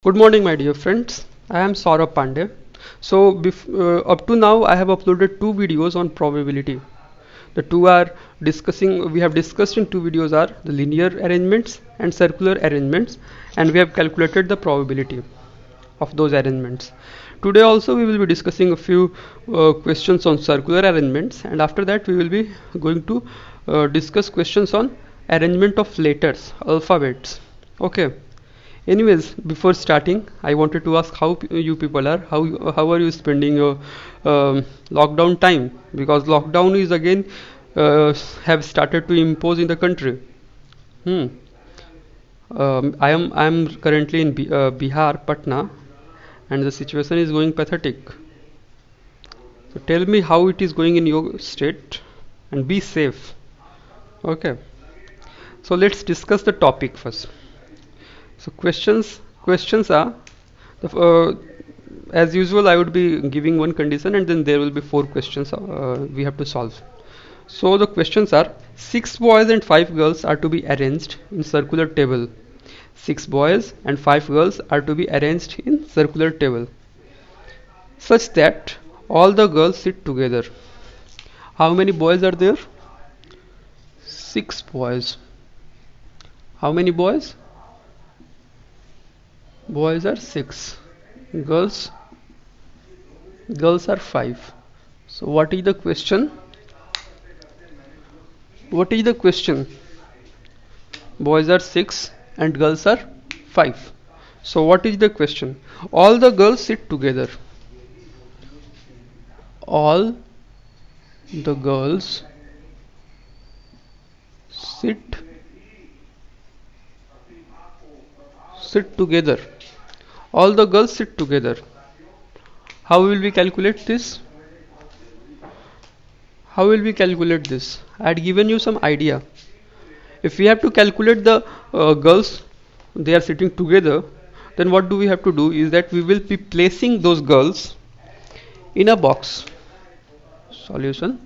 Good morning, my dear friends. I am Saurabh Pandey. Up to now, I have uploaded two videos on probability. The two are discussing. We have discussed in two videos are the linear arrangements and circular arrangements, and we have calculated the probability of those arrangements. Today also we will be discussing a few questions on circular arrangements, and after that we will be going to discuss questions on arrangement of letters, alphabets. Okay. Anyways, before starting, I wanted to ask how you people are. How are you spending your lockdown time? Because lockdown is again have started to impose in the country. Hmm. I am currently in Bihar, Patna, and the situation is going pathetic. So tell me how it is going in your state, and be safe. Okay. So let's discuss the topic first. So questions are the, as usual I would be giving one condition and then there will be four questions we have to solve. So the questions are: six boys and five girls are to be arranged in circular table. Six boys and five girls are to be arranged in circular table such that all the girls sit together. How many boys are there? Six boys. How many boys? Boys are six. Girls girls are five. So what is the question? What is the question? Boys are six and girls are five. So what is the question? All the girls sit together. All the girls sit sit together. All the girls sit together. How will we calculate this? How will we calculate this? I had given you some idea. If we have to calculate the girls, they are sitting together, then what do we have to do is that we will be placing those girls in a box. Solution: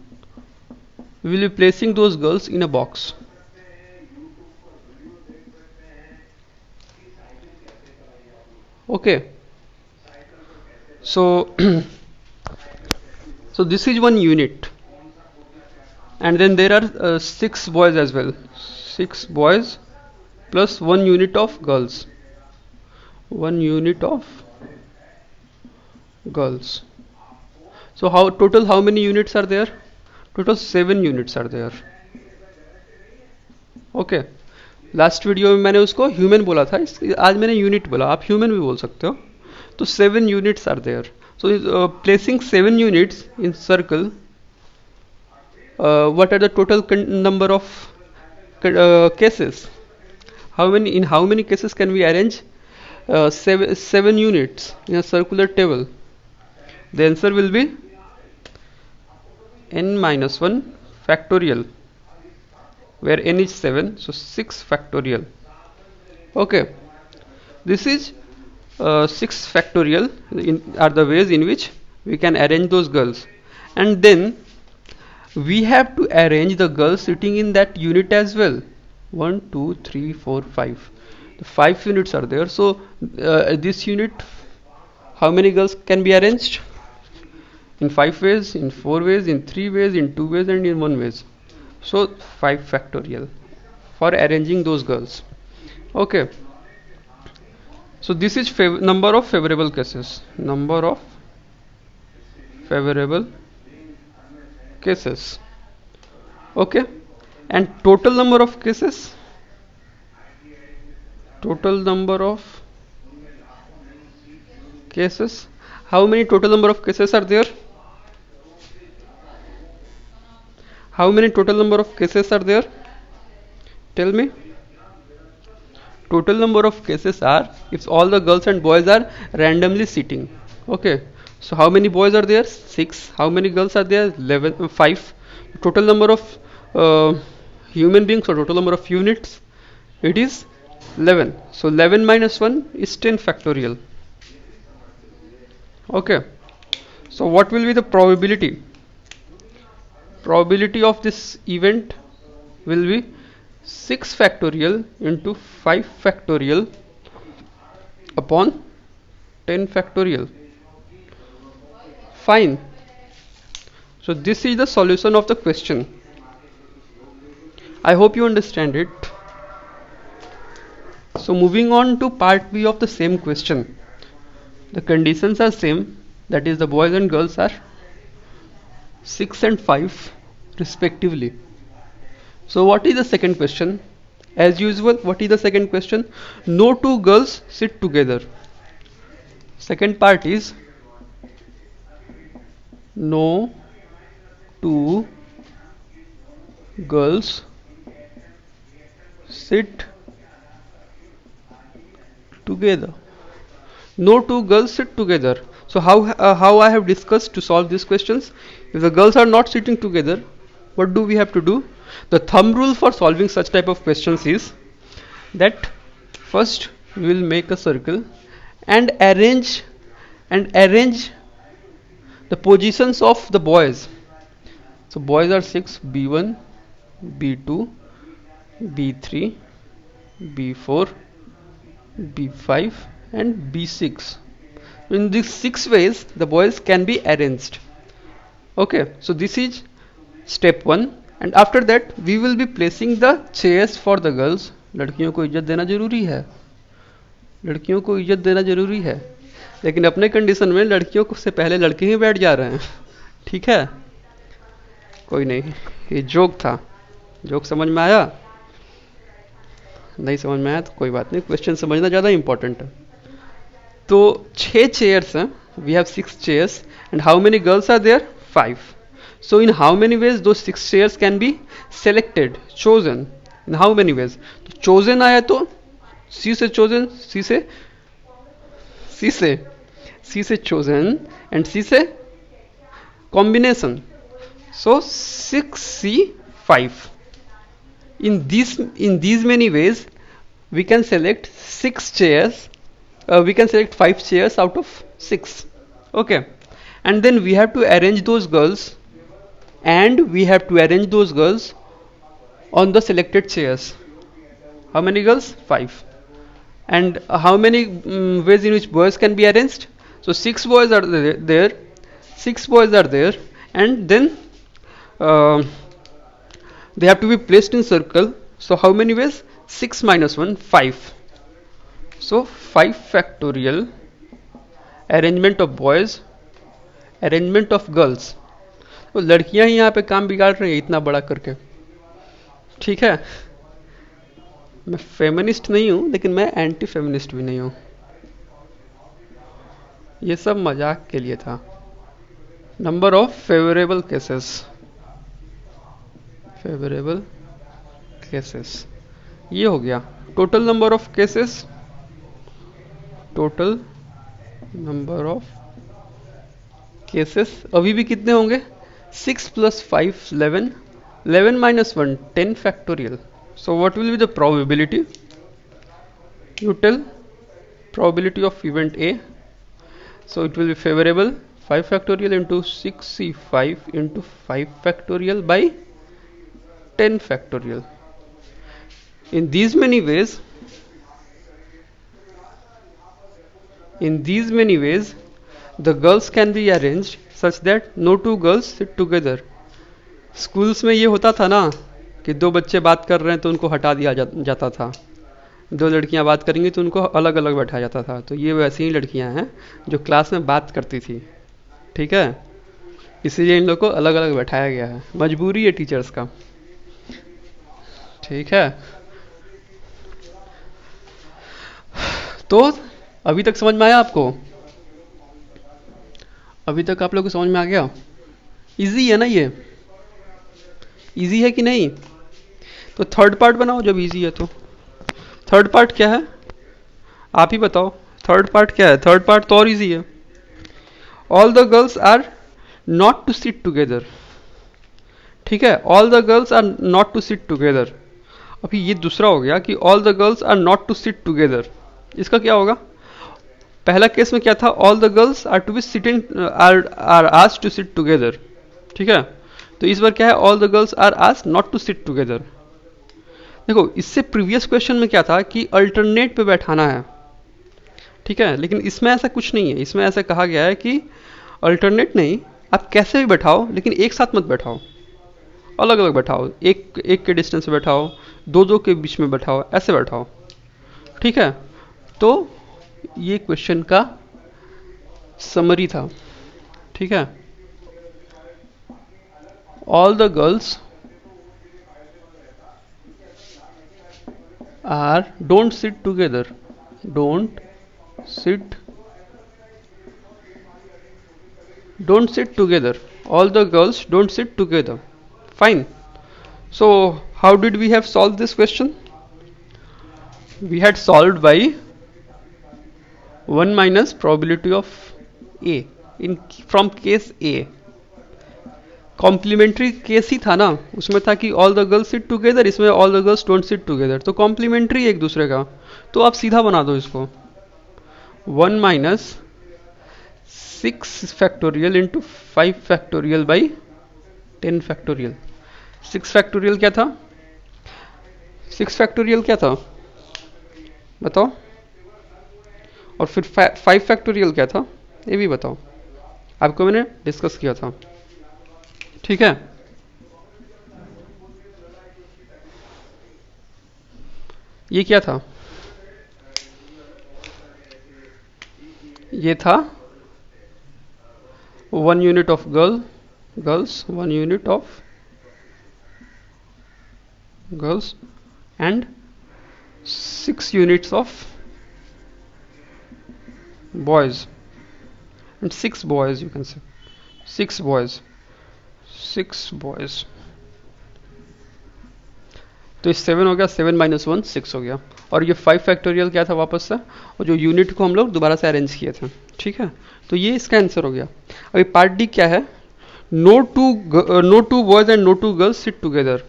we will be placing those girls in a box. Okay. So so this is one unit, and then there are six boys as well. Six boys plus one unit of girls. One unit of girls. So how many units are there? Total seven units are there. Okay. Last video में मैंने उसको human बोला था, आज मैंने unit बोला, आप human भी बोल सकते हो. तो seven units are there. So placing seven units in circle, what are the total number of cases? How many cases can we arrange seven units in a circular table? The answer will be n minus 1 factorial, where n is 7, so 6 factorial. Okay, this is 6 factorial are the ways in which we can arrange those girls, and then we have to arrange the girls sitting in that unit as well. 1 2 3 4 5, the 5 units are there. So this unit, how many girls can be arranged? In 5 ways, in 4 ways, in 3 ways, in 2 ways, and in 1 ways. So 5 factorial for arranging those girls. Okay, so this is number of favorable cases. Number of favorable cases. Okay, and total number of cases. Total number of cases. How many total number of cases are there? How many total number of cases are there? Tell me. Total number of cases are, if all the girls and boys are randomly sitting. Okay, so how many boys are there? 6. How many girls are there? 11. 5. Total number of human beings, or total number of units, it is 11. So 11 minus 1 is 10 factorial. Okay, so what will be the probability? Probability of this event will be 6 factorial into 5 factorial upon 10 factorial. Fine. So this is the solution of the question. I hope you understand it. So moving on to part B of the same question. The conditions are same, that is the boys and girls are 6 and 5 respectively. So what is the second question? As usual, what is the second question? No two girls sit together. Second part is no two girls sit together. No two girls sit together. So how I have discussed to solve these questions? If the girls are not sitting together, what do we have to do? The thumb rule for solving such type of questions is that first we will make a circle and arrange the positions of the boys. So boys are 6, B1, B2, B3, B4, B5 and B6. In these 6 ways the boys can be arranged. Okay, so this is step 1, and after that we will be placing the chairs for the girls. लड़कियों को इज्जत देना जरूरी है, लड़कियों को इज्जत देना जरूरी है, लेकिन अपने कंडीशन में लड़कियों से पहले लड़के ही बैठ जा रहे हैं. ठीक है, कोई नहीं, ये जोक था. जोक समझ में आया? नहीं समझ में आया तो कोई बात नहीं, क्वेश्चन समझना ज़्यादा इंपॉर्टेंट है. तो 6 चेयर्स हैं, we have 6 chairs and how many girls are there? 5. So in how many ways those 6 chairs can be selected, chosen? In how many ways? तो chosen आया तो C से chosen, C से chosen and C से combination. So 6C 5. In these many ways we can select 6 chairs. We can select 5 chairs out of 6. Okay, and then we have to arrange those girls. And we have to arrange those girls on the selected chairs. How many girls? 5. And how many ways in which boys can be arranged? So 6 boys are there. 6 boys are there, and then they have to be placed in circle. So how many ways? 6 minus 1, 5. So 5 factorial. Arrangement of boys, arrangement of girls. तो लड़कियां ही यहाँ पे काम बिगाड़ रही हैं इतना बड़ा करके. ठीक है, मैं फेमिनिस्ट नहीं हूँ, लेकिन मैं एंटी फेमिनिस्ट भी नहीं हूँ. ये सब मजाक के लिए था. नंबर ऑफ फेवरेबल केसेस, ये हो गया. Total number of cases, total number of cases अभी भी कितने होंगे? 6 plus 5, 11. 11 minus 1, 10 factorial. So what will be the probability? You tell. Probability of event A. So it will be favorable 5 factorial into 6C5 into 5 factorial by 10 factorial. In these many ways, the girls can be arranged such that no two girls sit together. Schools में ये होता था ना कि 2 बच्चे बात कर रहे हैं तो उनको हटा दिया जाता था, 2 लड़कियां बात करेंगी तो उनको अलग अलग बैठाया जाता था. तो ये वैसी ही लड़कियां हैं जो क्लास में बात करती थी. ठीक है, इसीलिए इन लोग को अलग अलग बैठाया गया है. मजबूरी है टीचर्स का. ठीक है, तो अभी तक समझ में आया आपको? अभी तक आप लोग को समझ में आ गया? इजी है ना? ये इजी है कि नहीं? तो थर्ड पार्ट बनाओ जब इजी है तो. थर्ड पार्ट क्या है आप ही बताओ. थर्ड पार्ट क्या है? थर्ड पार्ट तो और इजी है. All the girls are not to sit together. ठीक है, all the girls are not to sit together. अभी ये दूसरा हो गया कि all the girls are not to sit together. इसका क्या होगा? पहला केस में क्या था? All the girls are to be sitting are asked to sit together. ठीक है, तो इस बार क्या है? All the girls are asked not to sit together. देखो, इससे प्रीवियस क्वेश्चन में क्या था कि अल्टरनेट पे बैठाना है. ठीक है, लेकिन इसमें ऐसा कुछ नहीं है। इसमें ऐसा कहा गया है कि अल्टरनेट नहीं, आप कैसे भी बैठाओ लेकिन एक साथ मत बैठाओ, अलग अलग बैठाओ, एक एक के डिस्टेंस पे बैठाओ, दो दो के बीच में बैठाओ, ऐसे बैठाओ। ठीक है, तो ये क्वेश्चन का समरी था। ठीक है, all the girls are don't sit together, don't sit, don't sit together, all the girls don't sit together. Fine. So how did we have solved this question? We had solved by 1 minus probability of A in from case A. Complementary case ही था ना, उसमें था कि all the girls sit together, इसमें all the girls don't sit together, तो complementary एक दूसरे का। तो आप सीधा बना दो इसको, 1 minus 6 factorial into 5 factorial by 10 factorial. 6 factorial क्या था? 6 फैक्टोरियल क्या था बताओ? और फिर 5 फैक्टोरियल क्या था ये भी बताओ, आपको मैंने डिस्कस किया था। ठीक है, ये क्या था? ये था 1 unit of girls, 1 unit of girls and 6 units of boys and 6 boys, you can say 6 boys, 6 boys. तो ये 7 हो गया, 7 माइनस 1 6 हो गया, और ये 5 फैक्टोरियल क्या था वापस से, और जो यूनिट को हम लोग दोबारा से अरेंज किए थे। ठीक है, तो ये इसका आंसर हो गया। अभी पार्ट डी क्या है? No two boys and no two girls sit together.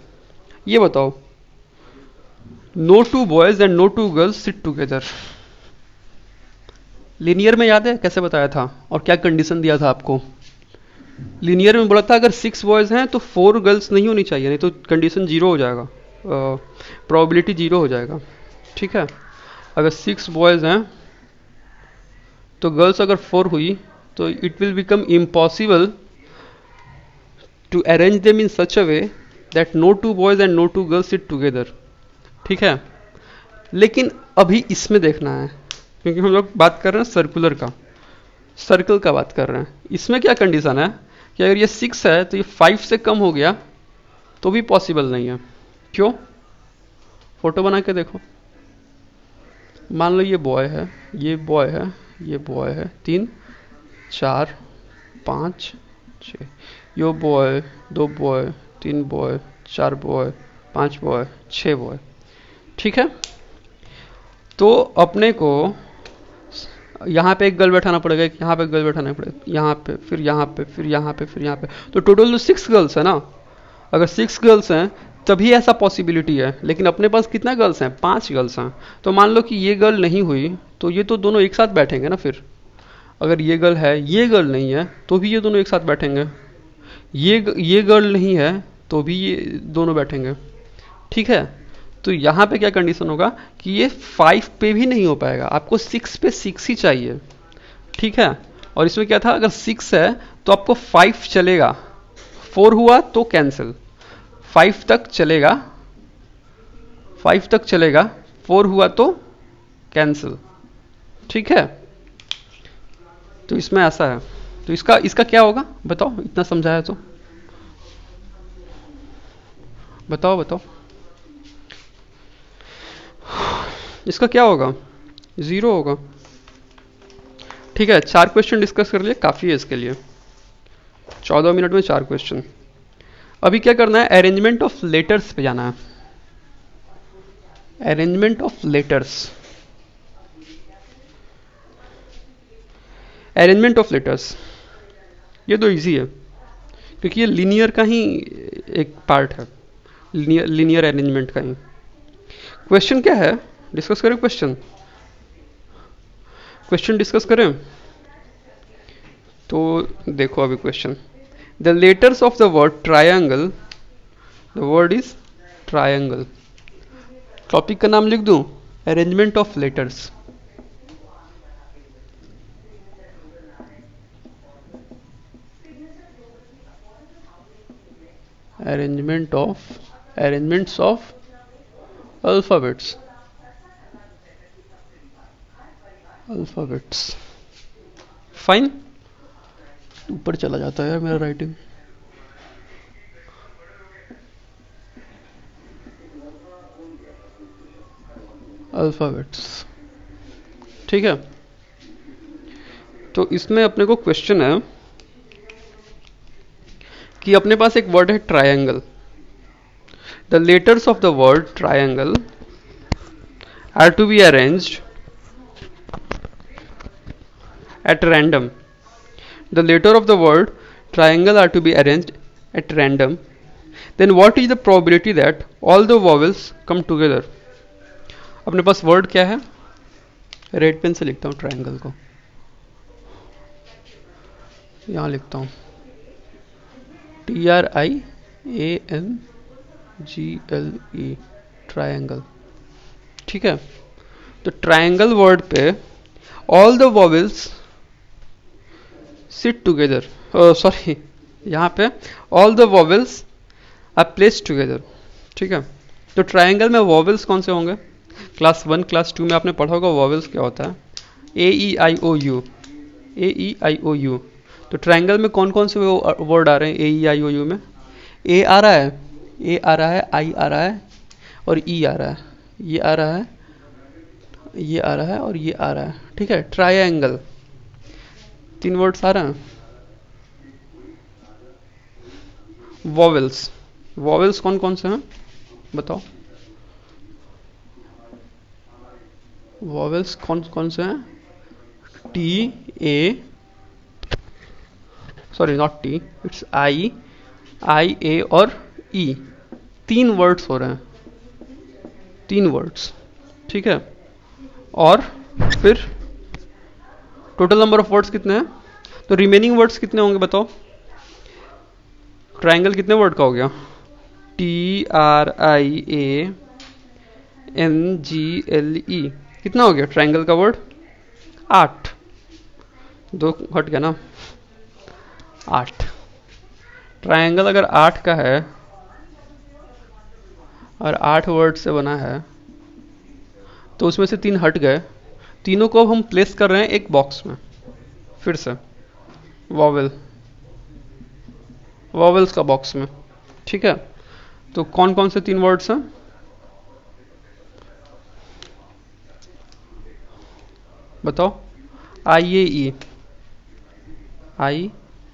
ये बताओ, no two boys and no two girls sit together, linear में याद है कैसे बताया था और क्या कंडीशन दिया था आपको? लीनियर में बोला था अगर 6 बॉयज हैं तो 4 गर्ल्स नहीं होनी चाहिए, नहीं तो कंडीशन 0 हो जाएगा, प्रोबेबिलिटी 0 हो जाएगा। ठीक है, अगर 6 बॉयज हैं तो गर्ल्स अगर 4 हुई तो it will become impossible to arrange them in such a way that no two boys and no two girls sit together. ठीक है, लेकिन अभी इसमें देखना है क्योंकि हम लोग बात कर रहे हैं सर्कुलर का, सर्कल का बात कर रहे हैं। इसमें क्या कंडीशन है कि अगर ये 6 है तो ये 5 से कम हो गया तो भी पॉसिबल नहीं है। क्यों? फोटो बना के देखो, मान लो ये बॉय है, ये बॉय है, ये बॉय है, 3 4 5 6, yo boy, 2 boy, 3 boy, 4 boy, 5 boy, 6 boy. ठीक है, तो अपने को यहाँ पे एक गर्ल बैठाना पड़ेगा, यहाँ पे एक गर्ल बैठाना पड़ेगा, यहाँ पे, फिर यहाँ पे, फिर यहाँ पे, फिर यहाँ पे, तो टोटल तो 6 गर्ल्स है ना। अगर 6 गर्ल्स हैं तभी ऐसा पॉसिबिलिटी है, लेकिन अपने पास कितना गर्ल्स हैं? 5 गर्ल्स हैं। तो मान लो कि ये गर्ल नहीं हुई तो ये तो दोनों एक साथ बैठेंगे ना। फिर अगर ये गर्ल है, ये गर्ल नहीं है, तो भी ये दोनों एक साथ बैठेंगे। ये गर्ल नहीं है तो भी ये दोनों बैठेंगे। ठीक है, तो यहाँ पे क्या कंडीशन होगा कि ये 5 पे भी नहीं हो पाएगा, आपको 6 पे 6 ही चाहिए। ठीक है, और इसमें क्या था, अगर 6 है तो आपको 5 चलेगा, 4 हुआ तो कैंसिल, 5 तक चलेगा, 5 तक चलेगा, 4 हुआ तो कैंसिल। ठीक है, तो इसमें ऐसा है। तो इसका क्या होगा बताओ, इतना समझाया तो बताओ इसका क्या होगा? 0 होगा। ठीक है, 4 क्वेश्चन डिस्कस कर लिए, काफ़ी है इसके लिए, 14 मिनट में 4 क्वेश्चन। अभी क्या करना है? अरेंजमेंट ऑफ लेटर्स पे जाना है। Arrangement of letters, arrangement of letters ये तो इजी है क्योंकि ये लीनियर का ही एक पार्ट है, लीनियर अरेंजमेंट का ही। क्वेश्चन क्या है, डिस्कस करें क्वेश्चन डिस्कस करें। तो देखो अभी question, the letters of the word triangle, the word is triangle. Topic का नाम लिख दूं, arrangement of letters. arrangements of alphabets. Fine, ऊपर चला जाता है यार मेरा राइटिंग। अल्फाबेट्स, ठीक है। तो इसमें अपने को क्वेश्चन है कि अपने पास एक वर्ड है triangle. The letters of the word triangle are to be arranged at random. The letter of the word triangle are to be arranged at random. Then what is the probability that all the vowels come together? अपने पास word क्या है? Red pen से लिखता हूँ triangle को, यहाँ लिखता हूँ TRIANGLE, ट्रायंगल, ठीक है। तो ट्रायंगल वर्ड पे all the vowels sit together, sorry यहाँ पे all the vowels are placed together, ठीक है। तो ट्रायंगल में वॉवेल्स कौन से होंगे? क्लास 1 क्लास 2 में आपने पढ़ा होगा वॉवेल्स क्या होता है, AEIOU, AEIOU। तो ट्रायंगल में कौन कौन से वर्ड आ रहे हैं AEIOU में? A आ रहा है, A आ रहा है, I आ रहा है और E आ रहा है, ये आ रहा है, ये आ रहा है और ये आ रहा है, ठीक है। ट्रायंगल, 3 वर्ड्स आ रहे हैं। वॉवेल्स, वॉवेल्स कौन कौन से हैं बताओ? वॉवेल्स कौन कौन से हैं? T A, sorry not T, it's I A और E। 3 वर्ड्स हो रहे हैं, 3 वर्ड्स, ठीक है। और फिर टोटल नंबर ऑफ वर्ड्स कितने हैं? तो रिमेनिंग वर्ड्स कितने होंगे बताओ? ट्रायंगल कितने वर्ड का हो गया? TRIANGLE, कितना हो गया ट्रायंगल का वर्ड? 8, 2 हट गया ना, 8। ट्रायंगल अगर 8 का है और 8 वर्ड से बना है तो उसमें से 3 हट गए, तीनों को अब हम प्लेस कर रहे हैं एक बॉक्स में। फिर से वॉवेल्स का बॉक्स में, ठीक है। तो कौन कौन से 3 वर्ड्स हैं? बताओ। I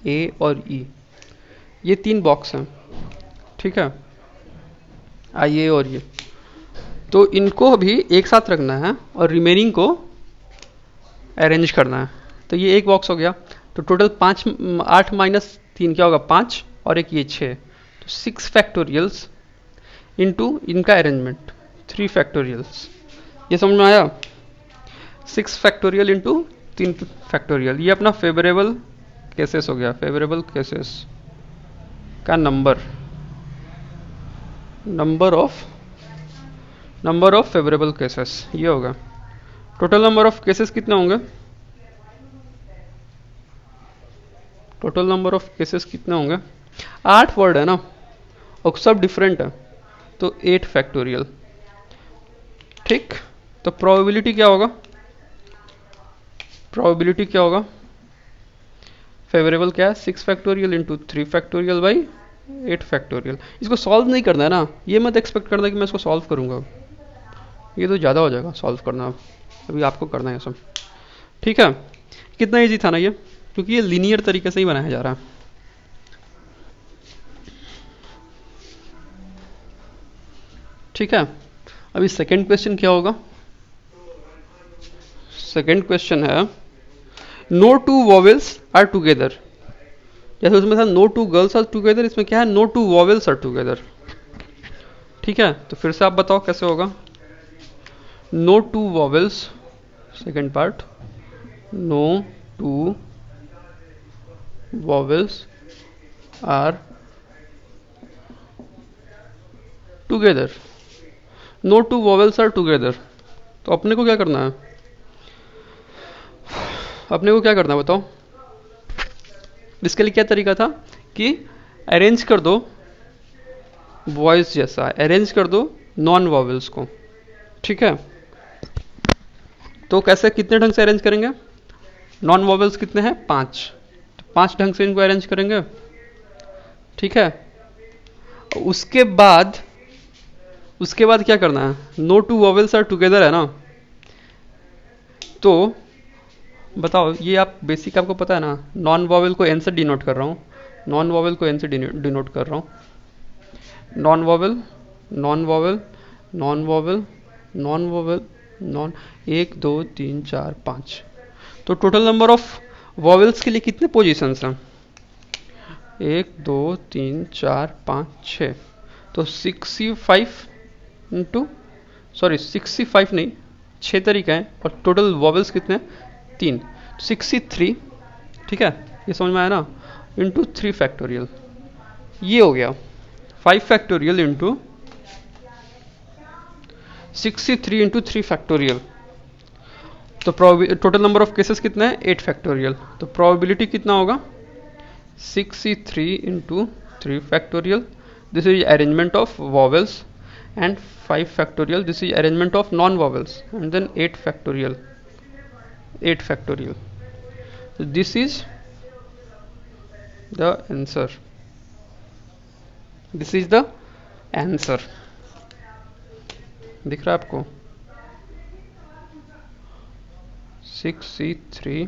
A और E, ये 3 बॉक्स हैं, ठीक है, I A और ये। तो इनको भी एक साथ रखना है और रिमेनिंग को अरेंज करना है। तो ये एक बॉक्स हो गया। तो टोटल 8 माइनस 3 क्या होगा? 5 और एक ये 6, तो 6 फैक्टोरियल्स इनटू इनका अरेंजमेंट 3 फैक्टोरियल्स। ये समझ में आया? 6 फैक्टोरियल इंटू 3 फैक्टोरियल, ये अपना फेवरेबल केसेस हो गया। फेवरेबल केसेस का नंबर ऑफ फेवरेबल केसेस ये होगा। टोटल नंबर ऑफ केसेस कितने होंगे? टोटल नंबर ऑफ केसेस कितने होंगे? 8 वर्ड है ना और सब डिफरेंट है, तो 8 फैक्टोरियल, ठीक। तो प्रोबेबिलिटी क्या होगा? प्रोबेबिलिटी क्या होगा? फेवरेबल क्या है? 6 factorial into 3 factorial by 8 factorial. इसको सॉल्व नहीं करना है ना, ये मत एक्सपेक्ट करना कि मैं इसको सॉल्व करूंगा, ये तो ज़्यादा हो जाएगा सॉल्व करना। अभी आपको करना है सब, ठीक है। कितना इजी था ना ये, क्योंकि ये लीनियर तरीके से ही बनाया जा रहा है। ठीक है। अभी सेकंड क्वेश्चन क्या होगा? सेकंड क्वेश्चन है no two vowels are together. जैसे उसमें था no two girls are together, इसमें क्या है? No two vowels are together. ठीक है, तो फिर से आप बताओ कैसे होगा? No two vowels, second part, no two vowels are together. No two vowels are together, तो अपने को क्या करना है? अपने को क्या करना है बताओ? इसके लिए क्या तरीका था कि अरेंज कर दो वॉइस जैसा अरेंज कर दो नॉन वॉवेल्स को, ठीक है। तो कैसे, कितने ढंग से अरेंज करेंगे? नॉन वॉवेल्स कितने हैं? 5, तो 5 ढंग से इनको अरेंज करेंगे, ठीक है। उसके बाद क्या करना है? No two vowels are together है ना, तो बताओ, ये आप बेसिक आपको पता है ना, नॉन वॉवेल को एन से डिनोट कर रहा हूँ, नॉन वॉवेल को एन से डिनोट कर रहा हूँ, non vowel non vowel non vowel non vowel non, 1 2 3 4 5। तो टोटल नंबर ऑफ वॉवेल्स के लिए कितने पोजीशंस हैं? 1 2 3 4 5 6, तो 65 इंटू, सॉरी 65 नहीं, 6 तरीका है, और टोटल वॉवेल्स कितने हैं? 3, 63, ठीक है, ये समझ में आया ना, इंटू 3 फैक्टोरियल, ये हो गया 5 फैक्टोरियल इंटू 63 इंटू 3 फैक्टोरियल। तो टोटल नंबर ऑफ केसेस कितना है? 8 फैक्टोरियल। तो प्रोबेबिलिटी कितना होगा? 63 into 3 factorial, this is arrangement of vowels, and 5 factorial, this is arrangement of non vowels, and then 8 factorial, so this is the answer, this is the answer। दिख रहा है आपको? 63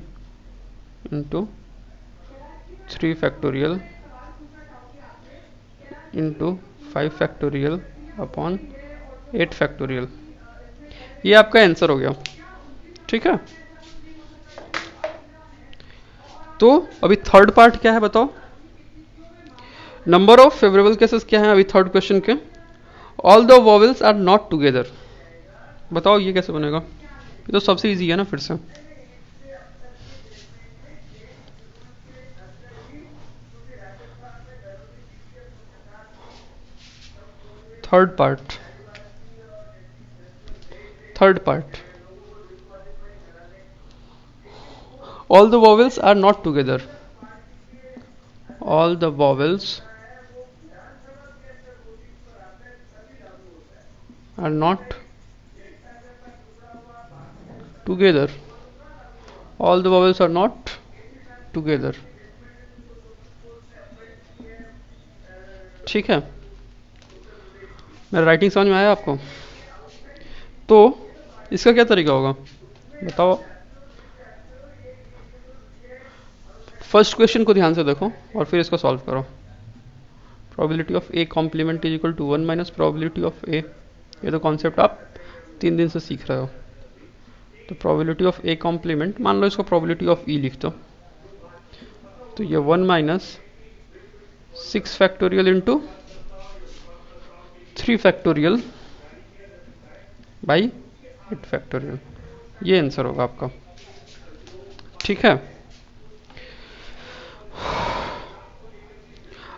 into 3 factorial into 5 factorial upon 8 factorial, ये आपका answer हो गया, ठीक है। तो अभी थर्ड पार्ट क्या है बताओ? नंबर ऑफ फेवरेबल केसेस क्या है अभी थर्ड क्वेश्चन के? All the vowels are not together. बताओ ये कैसे बनेगा? ये तो सबसे इजी है ना, फिर से third part all the vowels are not together, all the vowels are not together, all the vowels are not together, ठीक है। मेरा राइटिंग समझ में आया आपको? तो इसका क्या तरीका होगा बताओ? फर्स्ट क्वेश्चन को ध्यान से देखो और फिर इसको सॉल्व करो। Probability of A complement is equal to 1 minus probability of A, ये तो कॉन्सेप्ट आप 3 दिन से सीख रहे हो। तो प्रोबेबिलिटी ऑफ ए कॉम्प्लीमेंट, मान लो इसको प्रोबेबिलिटी ऑफ ई लिख दो, तो ये 1 minus 6 factorial into 3 factorial by 8 factorial, ये आंसर होगा आपका, ठीक है।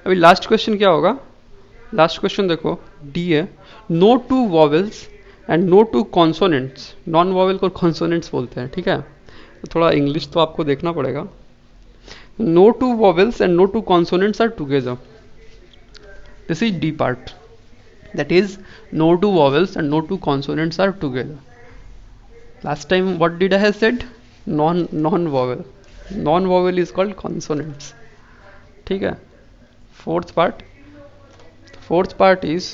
अभी लास्ट क्वेश्चन क्या होगा? लास्ट क्वेश्चन देखो, डी है, no two vowels and no two consonants, non vowel को कॉन्सोनेंट्स बोलते हैं, ठीक है, तो थोड़ा इंग्लिश तो आपको देखना पड़ेगा। No two vowels and no two consonants are together, this is D part, that is no two vowels and no two consonants are together. Last time what did I have said? non vowel is called consonants, ठीक है। fourth part is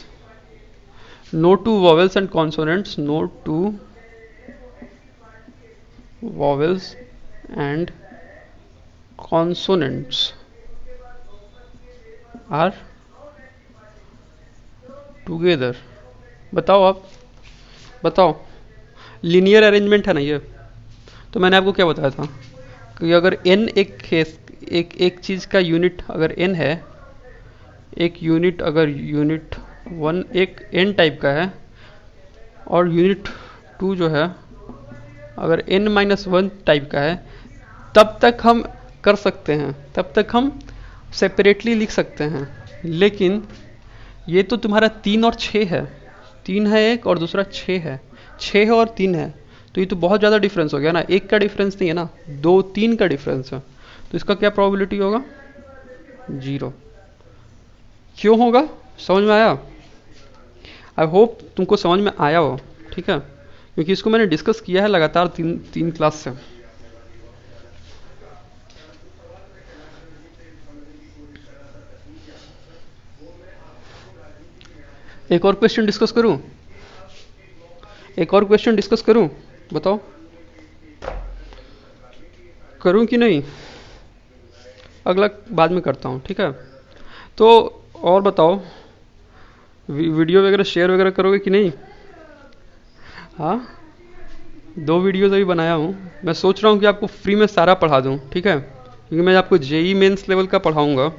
no two vowels and consonants, no two vowels and consonants are together. बताओ आप, बताओ, linear arrangement है ना ये? तो मैंने आपको क्या बताया था कि अगर n एक चीज़ का यूनिट अगर n है, एक यूनिट अगर यूनिट 1 एक n टाइप का है और यूनिट 2 जो है अगर n-1 टाइप का है, तब तक हम कर सकते हैं, तब तक हम सेपरेटली लिख सकते हैं। लेकिन ये तो तुम्हारा 3 और 6 है, 3 है एक और दूसरा 6 है, 6 है और 3 है, तो ये तो बहुत ज़्यादा डिफरेंस हो गया ना, एक का डिफरेंस नहीं है ना, 2-3 का डिफरेंस है, तो इसका क्या प्रोबेबिलिटी होगा? 0। क्यों होगा? समझ में आया? आई होप तुमको समझ में आया हो, ठीक है, क्योंकि इसको मैंने डिस्कस किया है लगातार तीन तीन क्लास से। एक और क्वेश्चन डिस्कस करूं? एक और क्वेश्चन डिस्कस करूं? बताओ करूं कि नहीं? अगला बाद में करता हूँ, ठीक है। तो और बताओ, वीडियो वगैरह शेयर वगैरह करोगे कि नहीं? हाँ, 2 वीडियोज़ अभी बनाया हूँ। मैं सोच रहा हूँ कि आपको फ्री में सारा पढ़ा दूँ, ठीक है, क्योंकि मैं आपको जेई मेंस लेवल का पढ़ाऊँगा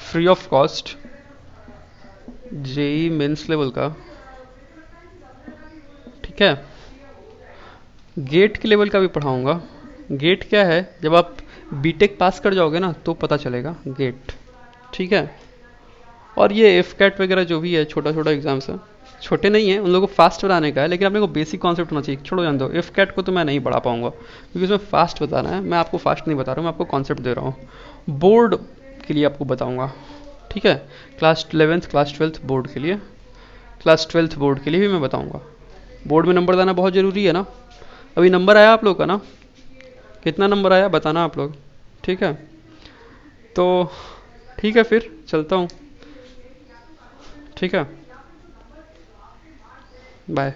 free of cost. JEE Mains level का, ठीक है। गेट के लेवल का भी पढ़ाऊँगा। गेट क्या है, जब आप बीटेक पास कर जाओगे ना तो पता चलेगा गेट, ठीक है। और ये एफ कैट वगैरह जो भी है, छोटा छोटा एग्जाम्स है, छोटे नहीं है, उन लोगों को फास्ट बनाने का है, लेकिन अपने को बेसिक कॉन्सेप्ट होना चाहिए। छोड़ो, जान दो, एफ कैट को तो मैं नहीं पढ़ा पाऊंगा क्योंकि उसमें फास्ट बताना है। मैं आपको फास्ट नहीं बता रहा हूँ, मैं आपको कॉन्सेप्ट दे रहा हूँ। बोर्ड के लिए आपको बताऊंगा, ठीक है। Class 11th class 12th board के लिए, क्लास 12th बोर्ड के लिए भी मैं बताऊंगा। बोर्ड में नंबर लाना बहुत ज़रूरी है ना। अभी नंबर आया आप लोग का ना? कितना नंबर आया बताना आप लोग, ठीक है। तो ठीक है, फिर चलता हूँ, ठीक है, बाय।